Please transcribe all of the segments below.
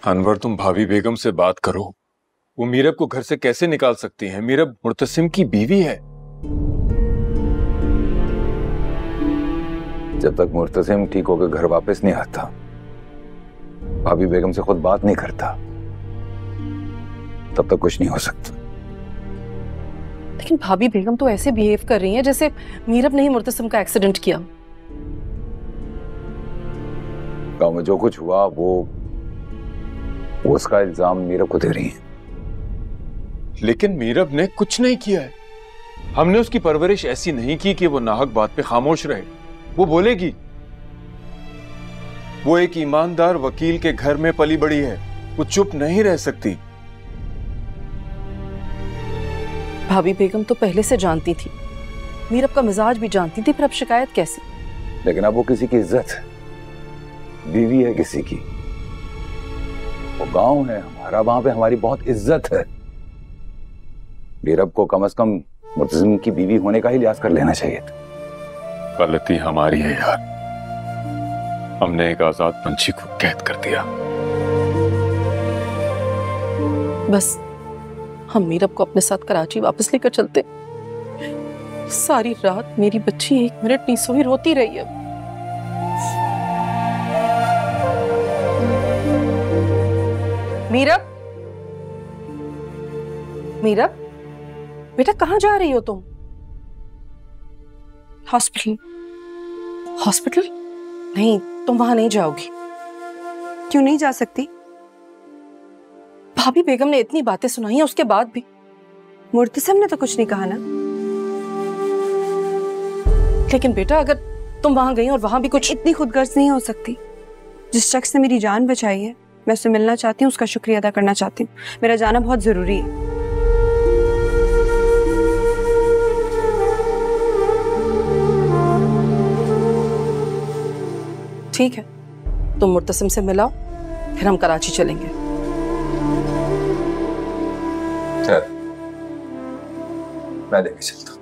अनवर, तुम भाभी बेगम से बात करो। वो मीरब को घर से कैसे निकाल सकती हैं? मीरब मुर्तसिम की बीवी है। जब तक मुर्तसिम ठीक होकर घर वापस नहीं आता, भाभी बेगम से खुद बात नहीं करता, तब तक कुछ नहीं हो सकता। लेकिन भाभी बेगम तो ऐसे बिहेव कर रही हैं जैसे मीरब ने ही मुर्तसिम का एक्सीडेंट किया। गांव में जो कुछ हुआ वो उसका इल्जाम मीरब को दे रही है। लेकिन मीरब ने कुछ नहीं किया है। हमने उसकी परवरिश ऐसी नहीं की कि वो नाहक बात पे खामोश रहे। वो बोलेगी। वो एक ईमानदार वकील के घर में पली बड़ी है, वो चुप नहीं रह सकती। भाभी बेगम तो पहले से जानती थी, मीरब का मिजाज भी जानती थी, फिर अब शिकायत कैसी? लेकिन अब वो किसी की इज्जत है, बीवी है किसी की, वो गांव है हमारा, वहां पे हमारी बहुत इज्जत है। मीरब को कम से कम मुर्तसिम की बीवी होने का ही लिहाज कर लेना चाहिए था। गलती हमारी है यार, हमने एक आजाद पंछी को कैद कर दिया। बस हम मीरब को अपने साथ कराची वापस लेकर चलते। सारी रात मेरी बच्ची 1 मिनट नहीं सोई, रोती रही है। मीरब, मीरब बेटा कहाँ जा रही हो तुम? हॉस्पिटल। हॉस्पिटल? नहीं, तुम वहां नहीं जाओगी। क्यों नहीं जा सकती? भाभी बेगम ने इतनी बातें सुनाई हैं उसके बाद भी। मुर्तसिम ने तो कुछ नहीं कहा ना। लेकिन बेटा अगर तुम वहां गई और वहां भी कुछ। इतनी खुदगर्ज नहीं हो सकती। जिस शख्स ने मेरी जान बचाई है, मैं उससे मिलना चाहती हूँ, उसका शुक्रिया अदा करना चाहती हूँ। मेरा जाना बहुत जरूरी है। ठीक है, तुम मुर्तसिम से मिलाओ, फिर हम कराची चलेंगे। चल, मैं लेके चलता हूँ।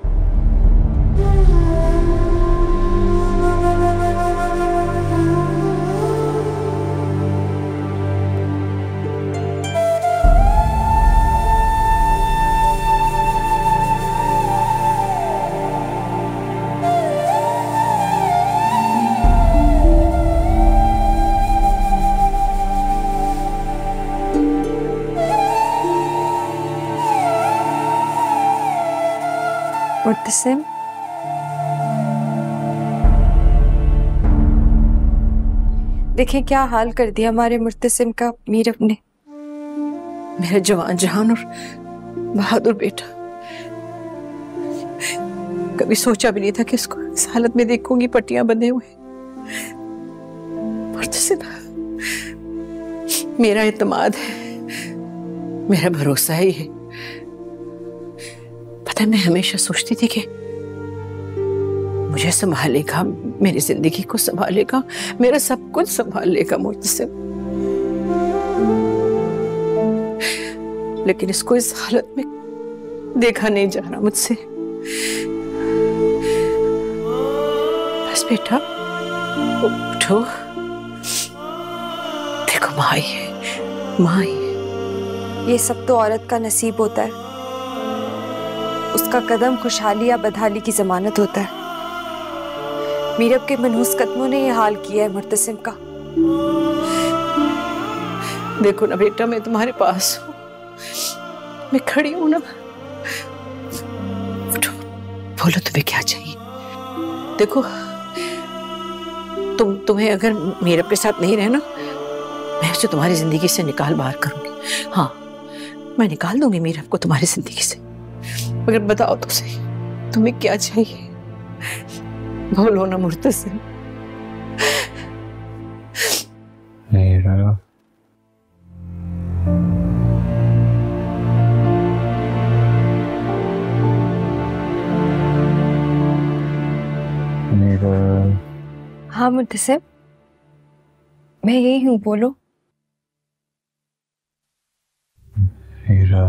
मुर्तसिम, देखिए क्या हाल कर दिया हमारे मुर्तसिम का मीरब ने। मेरा जवान जहान और बहादुर बेटा। कभी सोचा भी नहीं था कि इसको इस हालत में देखूंगी, पट्टियां बंधे हुए। मुर्तसिम मेरा इत्मीनान है, मेरा भरोसा है ये। पता है, मैं हमेशा सोचती थी कि मुझे संभालेगा, मेरी जिंदगी को संभालेगा, मेरा सब कुछ संभाल लेगा मुर्तसिम। लेकिन इसको इस हालत में देखा नहीं जा रहा मुझसे। बस बेटा उठो, देखो माँ आई है, माँ आई है। ये सब तो औरत का नसीब होता है, उसका कदम खुशहाली या बदहाली की जमानत होता है। मीरब के मनहूस कदमों ने ये हाल किया है मुर्तसिम का। देखो ना बेटा, मैं तुम्हारे पास हूँ, मैं खड़ी हूं ना। उठो, बोलो तुम्हें क्या चाहिए। देखो तुम्हें अगर मीरब के साथ नहीं रहना, मैं उसे तुम्हारी जिंदगी से निकाल बाहर करूंगी। हाँ, मैं निकाल दूंगी मीरब को तुम्हारी जिंदगी से। मगर बताओ तो सही, तुम्हें क्या चाहिए? बोलो ना मुर्तसिम। मेरा हाँ मुर्तसिम, मैं यही हूँ, बोलो। मेरा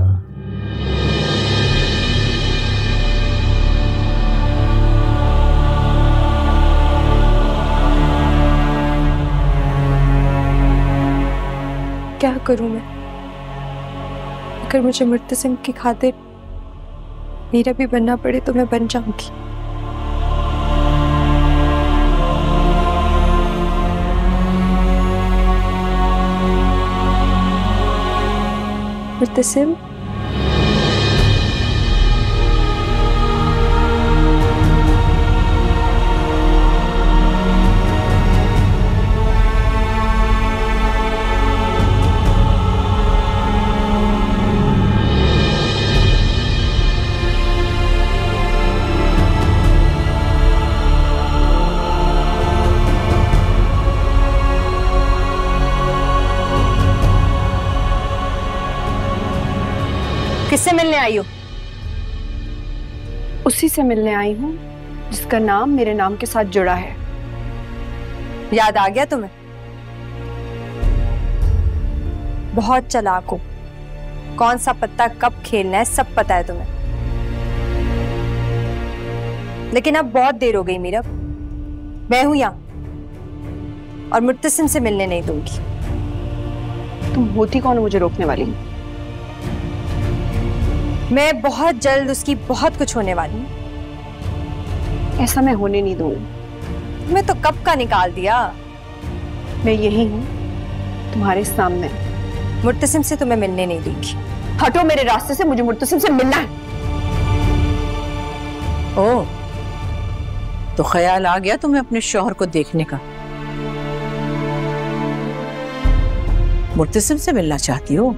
क्या करूं मैं? अगर मुझे मुर्तसिम की खातिर मेरा भी बनना पड़े तो मैं बन जाऊंगी। मुर्तसिम, किससे मिलने आई हो? उसी से मिलने आई हूँ जिसका नाम मेरे नाम के साथ जुड़ा है। याद आ गया तुम्हें? बहुत चालाक हो, कौन सा पत्ता कब खेलना है सब पता है तुम्हें। लेकिन अब बहुत देर हो गई मीरा, मैं हूं यहाँ और मुर्तसिम से मिलने नहीं दूंगी। तुम होती कौन हो मुझे रोकने वाली? मैं बहुत जल्द उसकी बहुत कुछ होने वाली हूँ। ऐसा मैं होने नहीं दूंगी। मैं तो कब का निकाल दिया। मैं यही हूँ तुम्हारे सामने। मुर्तसिम से तुम्हें मिलने नहीं दूंगी। हटो मेरे रास्ते से, मुझे मुर्तसिम से मिलना है। ओह, तो ख्याल आ गया तुम्हें अपने शौहर को देखने का? मुर्तसिम से मिलना चाहती हो?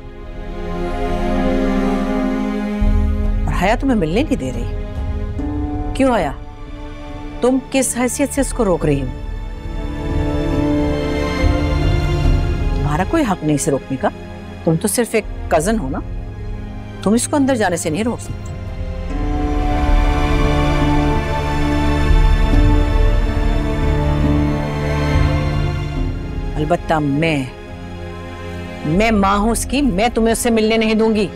हया तुम्हें मिलने नहीं दे रही। क्यों हया, तुम किस हैसियत से उसको रोक रही हो? तुम्हारा कोई हक नहीं इसे रोकने का। तुम तो सिर्फ एक कजन हो ना, तुम इसको अंदर जाने से नहीं रोक सकते। अलबत्ता मैं मां हूं उसकी, मैं तुम्हें उससे मिलने नहीं दूंगी।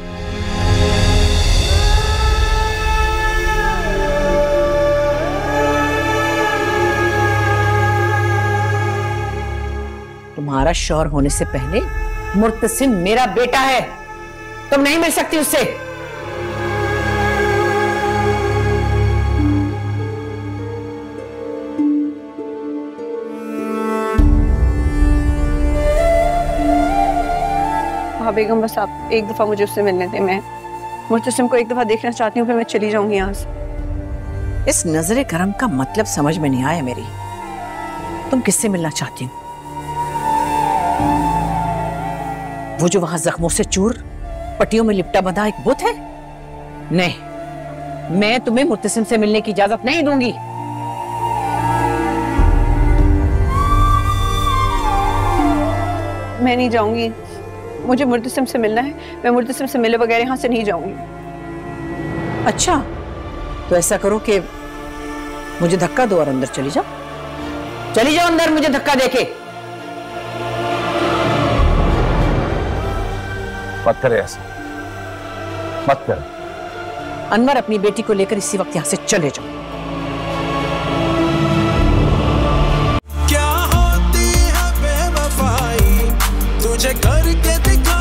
तुम्हारा शौहर होने से पहले मुर्तसिम मेरा बेटा है, तुम नहीं मिल सकती उससे। हाँ बेगम, बस आप एक दफा मुझे उससे मिलने दें। मैं मुर्तसिम को एक दफा देखना चाहती हूँ, फिर मैं चली जाऊंगी यहाँ से। इस नजरे करम का मतलब समझ में नहीं आया मेरी। तुम किससे मिलना चाहती हो? वो जो वहां जख्मों से चूर पट्टियों में लिपटा बंधा एक बुत है? नहीं, मैं तुम्हें मुर्तसिम से मिलने की इजाजत नहीं दूंगी। मैं नहीं जाऊंगी, मुझे मुर्तसिम से मिलना है। मैं मुर्तसिम से मिले बगैर यहाँ से नहीं जाऊंगी। अच्छा, तो ऐसा करो कि मुझे धक्का दो और अंदर चली जाओ। चली जाओ अंदर, मुझे धक्का देके। मत करे ऐसा, मत कर। अनवर, अपनी बेटी को लेकर इसी वक्त यहां से चले जाओ। क्या होती है बेवफाई, तुझे करके दिखा